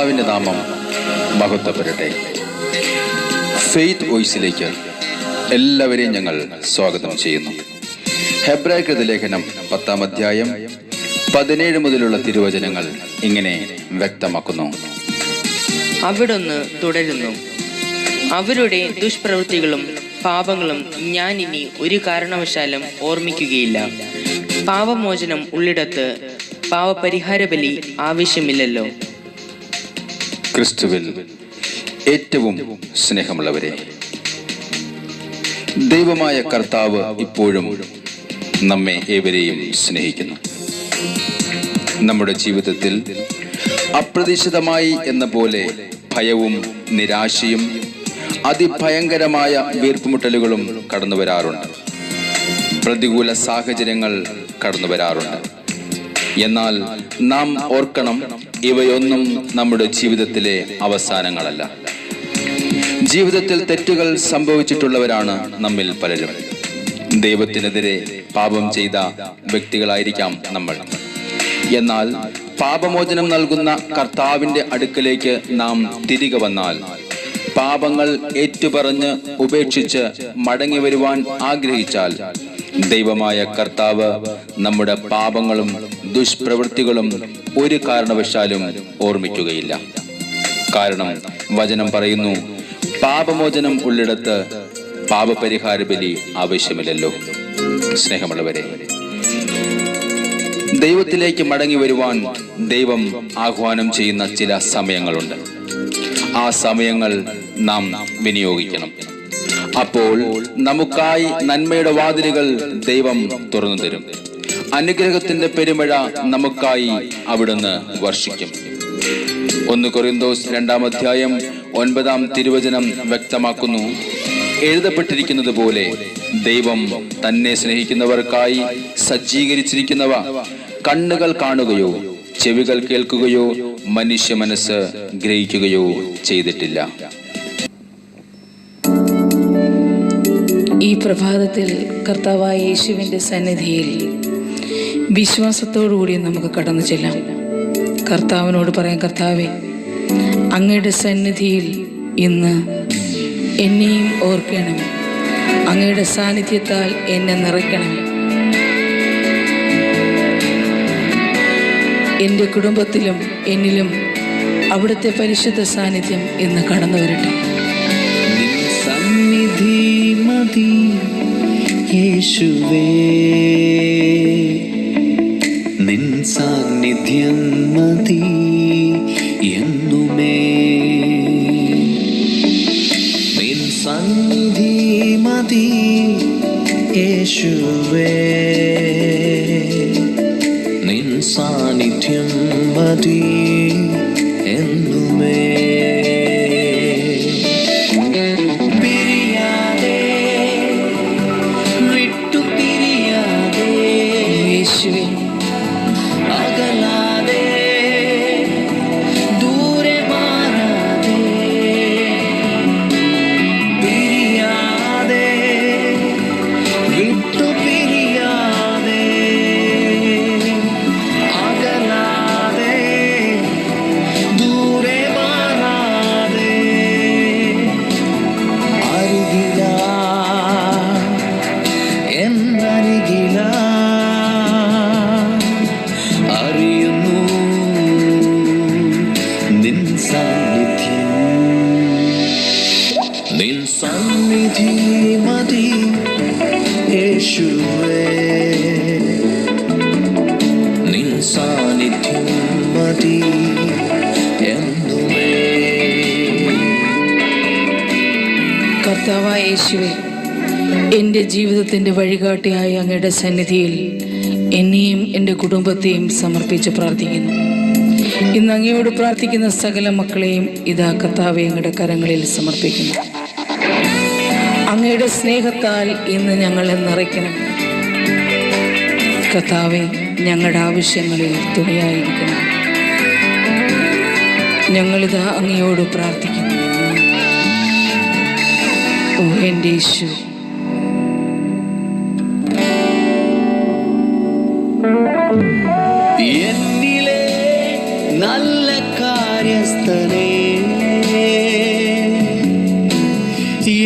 കർത്താവിൻ്റെ നാമം മഹത്വപ്പെടട്ടെ. ഫെയ്ത്ത് വോയിസിലേക്ക് എല്ലാവരെയും ഞങ്ങൾ സ്വാഗതം ചെയ്യുന്നു. ഹെബ്രായർക്കെഴുതിയ ലേഖനം 10-ാം അധ്യായം 17 മുതലുള്ള തിരുവചനങ്ങൾ ഇങ്ങനെ വ്യക്തമാക്കുന്നു. അവിടുന്ന് തുടരുന്നു, അവരുടെ ദുഷ്പ്രവൃത്തികളും പാപങ്ങളും ഞാൻ ഇനി ഒരു കാരണവശാലും ഓർമ്മിക്കുകയില്ല. പാപമോചനം ഉള്ളിടത്ത് പാവപരിഹാര ബലി ആവശ്യമില്ലല്ലോ. ക്രിസ്തുവിൽ ഏറ്റവും സ്നേഹമുള്ളവരെ, ദൈവമായ കർത്താവ് ഇപ്പോഴും നമ്മെ ഏവരെയും സ്നേഹിക്കുന്നു. നമ്മുടെ ജീവിതത്തിൽ അപ്രതീക്ഷിതമായി എന്ന പോലെ ഭയവും നിരാശയും അതിഭയങ്കരമായ വീർപ്പുമുട്ടലുകളും കടന്നു വരാറുണ്ട്. പ്രതികൂല സാഹചര്യങ്ങൾ കടന്നു വരാറുണ്ട്. എന്നാൽ നാം ഓർക്കണം, ഇവയൊന്നും നമ്മുടെ ജീവിതത്തിലെ അവസാനങ്ങളല്ല. ജീവിതത്തിൽ തെറ്റുകൾ സംഭവിച്ചിട്ടുള്ളവരാണ് നമ്മിൽ പലരും. ദൈവത്തിനെതിരെ പാപം ചെയ്ത വ്യക്തികളായിരിക്കാം നമ്മൾ. എന്നാൽ പാപമോചനം നൽകുന്ന കർത്താവിൻ്റെ അടുക്കലേക്ക് നാം തിരികെ വന്നാൽ, പാപങ്ങൾ ഏറ്റുപറഞ്ഞ് ഉപേക്ഷിച്ച് മടങ്ങി വരുവാൻ ആഗ്രഹിച്ചാൽ, ദൈവമായ കർത്താവ് നമ്മുടെ പാപങ്ങളും ദുഷ്പ്രവൃത്തികളും ഒരു കാരണവശാലും ഓർമ്മിക്കുകയില്ല. കാരണം വചനം പറയുന്നു, പാപമോചനം ഉള്ളിടത്ത് പാപപരിഹാര ബലി ആവശ്യമില്ലല്ലോ. സ്നേഹമുള്ളവരെ, ദൈവത്തിലേക്ക് മടങ്ങി വരുവാൻ ദൈവം ആഹ്വാനം ചെയ്യുന്ന ചില സമയങ്ങളുണ്ട്. ആ സമയങ്ങൾ നാം വിനിയോഗിക്കണം. അപ്പോൾ നമുക്കായി നന്മയുടെ വാതിലുകൾ ദൈവം തുറന്നു തരും. അനുഗ്രഹത്തിന്റെ പെരുമഴ നമുക്കായി അവിടുന്ന് വർഷിക്കും. 1 കൊരിന്തോസ് 2-ാം അധ്യായം 9-ാം തിരുവചനം വ്യക്തമാക്കുന്നു, എഴുതപ്പെട്ടിരിക്കുന്നത് പോലെ ദൈവം തന്നെ സ്നേഹിക്കുന്നവർക്കായി സജ്ജീകരിച്ചിരിക്കുന്നവ കണ്ണുകൾ കാണുകയോ ചെവികൾ കേൾക്കുകയോ മനുഷ്യ മനസ്സ് ഗ്രഹിക്കുകയോ ചെയ്തിട്ടില്ല. ഈ പ്രഭാതത്തിൽ കർത്താവായ യേശുവിൻ്റെ സന്നിധിയിൽ വിശ്വാസത്തോടുകൂടി നമുക്ക് കടന്നു ചെല്ലാം. കർത്താവിനോട് പറയാം, കർത്താവേ, അങ്ങയുടെ സന്നിധിയിൽ ഇന്ന് എന്നെയും ഓർക്കണം. അങ്ങയുടെ സാന്നിധ്യത്താൽ എന്നെ നിറയ്ക്കണം. എൻ്റെ കുടുംബത്തിലും എന്നിലും അവിടുത്തെ പരിശുദ്ധ സാന്നിധ്യം ഇന്ന് കടന്നു വരട്ടെ. സന്നിധി മതി യേശുവേ, നിൻ സാന്നിധ്യം മതി എന്നുമേ. നിൻ സന്നിധി മതി യേശുവേ, നിൻ സാന്നിധ്യം മതി എന്നുമേ. നിൻ സന്നിധി മതി യേശുവേ, നിൻ സാന്നിധ്യം മതി എന്നുമേ. കർത്താവായ യേശുവേ, എൻ്റെ ജീവിതത്തിൻ്റെ വഴികാട്ടിയായ അങ്ങയുടെ സന്നിധിയിൽ എന്നെയും എൻ്റെ കുടുംബത്തെയും സമർപ്പിച്ച് പ്രാർത്ഥിക്കുന്നു. ഇന്ന് അങ്ങയോട് പ്രാർത്ഥിക്കുന്ന സകല മക്കളെയും ഇതാ കർത്താവേ അങ്ങയുടെ കരങ്ങളിൽ സമർപ്പിക്കുന്നു. അങ്ങയുടെ സ്നേഹത്താൽ ഇന്ന് ഞങ്ങളെ നിറയ്ക്കണം. കർത്താവേ, ഞങ്ങളുടെ ആവശ്യങ്ങളിൽ തുണയായിരിക്കണം. ഞങ്ങളിതാ അങ്ങയോട് പ്രാർത്ഥിക്കുന്നു. ഓ എൻ്റെ യേശു, എന്നിലെ നല്ല കാര്യസ്ഥ നാഥനേ,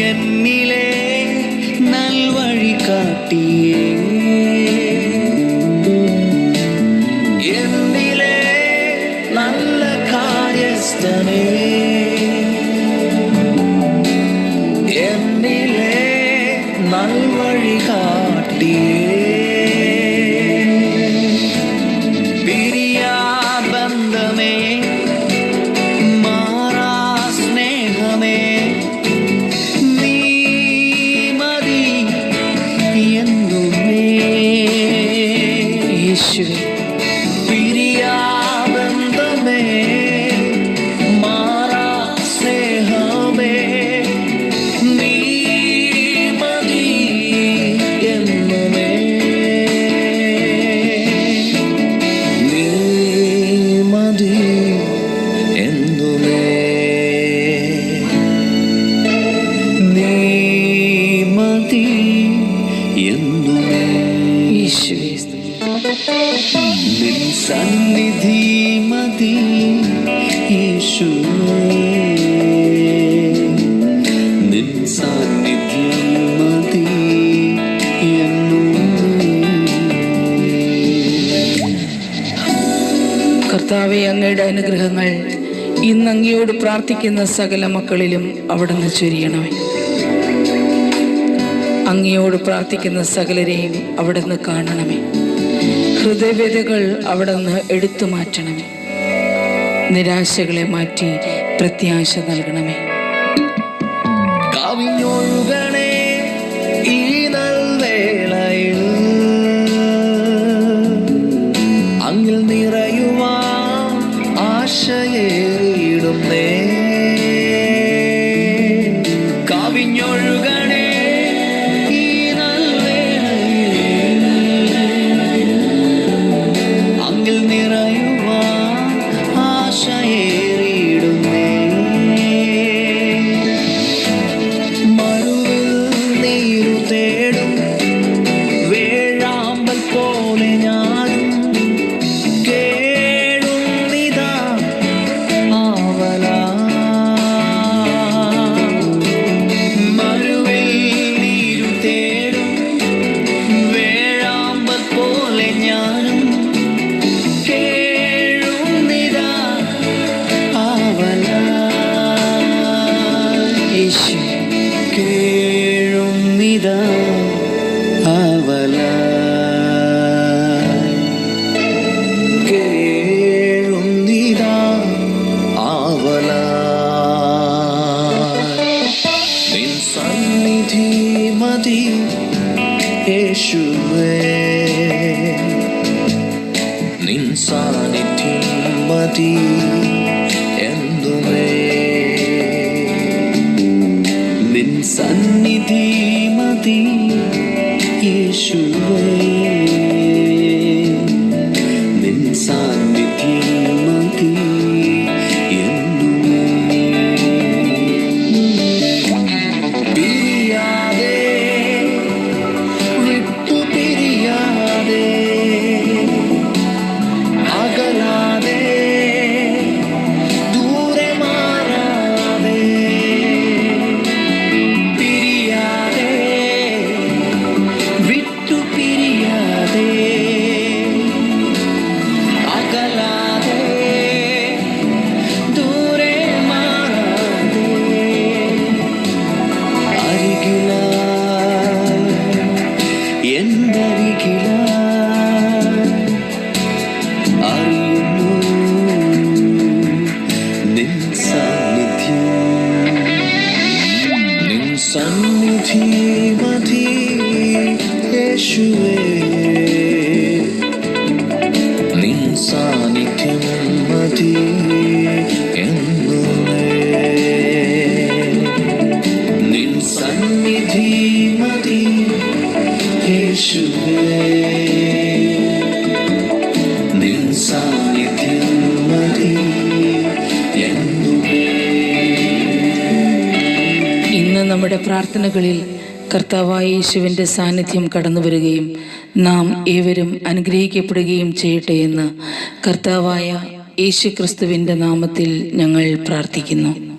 എന്നിലെ നൽവഴി കാട്ടിയേ, എന്നിലെ നല്ല കാര്യസ്ഥനേ, എന്നിലെ നൽവഴി കാട്ടിയേ, ബന്ധമേ, മാറാ സ്നേഹമേ, നീ മതി എന്നുമേ. യേശുവേ, പിരിയാ ബന്ധമേ, മാറാ സ്നേഹമേ, നീ മതി എന്നുമേ. നീ മതി എന്നുമേ. നീ മതി എന്നുമേ. യേശുവേ, നിൻ സന്നിധി മതി യേശുവേ, നിൻ സാന്നിധ്യം മതി എന്നുമേ. കർത്താവെ, അങ്ങയുടെ അനുഗ്രഹങ്ങൾ ഇന്ന് അങ്ങയോട് പ്രാർത്ഥിക്കുന്ന സകല മക്കളിലും അവിടുന്ന് ചൊരിയണമേ. അങ്ങയോട് പ്രാർത്ഥിക്കുന്ന സകലരെയും അവിടുന്ന് കാണണമേ. ഹൃദയവേദകൾ അവിടുന്ന് എടുത്തു മാറ്റണമേ. നിരാശകളെ മാറ്റി പ്രത്യാശ നൽകണമേ. കവിഞ്ഞൊഴുകണേ ഈ നൽവേളയിൽ, അങ്ങിൽ നിറയുവാൻ ആശയേറിയിടുന്നേ. കവിഞ്ഞൊഴുകണേ ഈ നൽവേളയിൽ, അങ്ങിൽ നിറയുവാൻ ആശയേറിയിടുന്നേ. മറുവിൽ നീരു തേടും വേഴാമ്പൽ പോലെ ഞാനും കേഴുന്നിതാ ആവലാ. മറുവിൽ നീരു തേടും വേഴാമ്പൽ പോലെ ഞാനും കേഴുന്നിതാ ആവലാ. യേശു, കേഴുന്നിതാ ആവലാ. കേഴുന്നിതാ ആവലാ. നിൻ സന്നിധി മതി യേശുവേ, നിൻ സാന്നിധ്യം മതി എന്നുമേ. നിൻ സന്നിധി മതി യേശുവേ, നിൻ സാന്നിധ്യം മതി എന്നുമേ. പിരിയാതെ, വിട്ടു പിരിയാതെ, അകലാതെ, ദൂരെ മാറാതെ, പിരിയാതെ, വിട്ടു പിരിയാതെ, അകലാതെ, ദൂരെ മാറാതെ, അരികിലായി, എന്തരികിലായി അറിയുന്നു നിൻ സാന്നിധ്യം. നിൻ സന്നിധി മതി യേശുവേ, നിൻ സാന്നിധ്യം മതി എന്നുമേ. നിൻ സന്നിധി മതി യേശുവേ, നിൻ സാന്നിധ്യം മതി എന്നുമേ. ഇന്ന് നമ്മുടെ പ്രാർത്ഥനകളിൽ കർത്താവായ യേശുവിൻ്റെ സാന്നിധ്യം കടന്നു വരികയും നാം ഏവരും അനുഗ്രഹിക്കപ്പെടുകയും ചെയ്യട്ടെ എന്ന് കർത്താവായ യേശുക്രിസ്തുവിൻ്റെ നാമത്തിൽ ഞങ്ങൾ പ്രാർത്ഥിക്കുന്നു.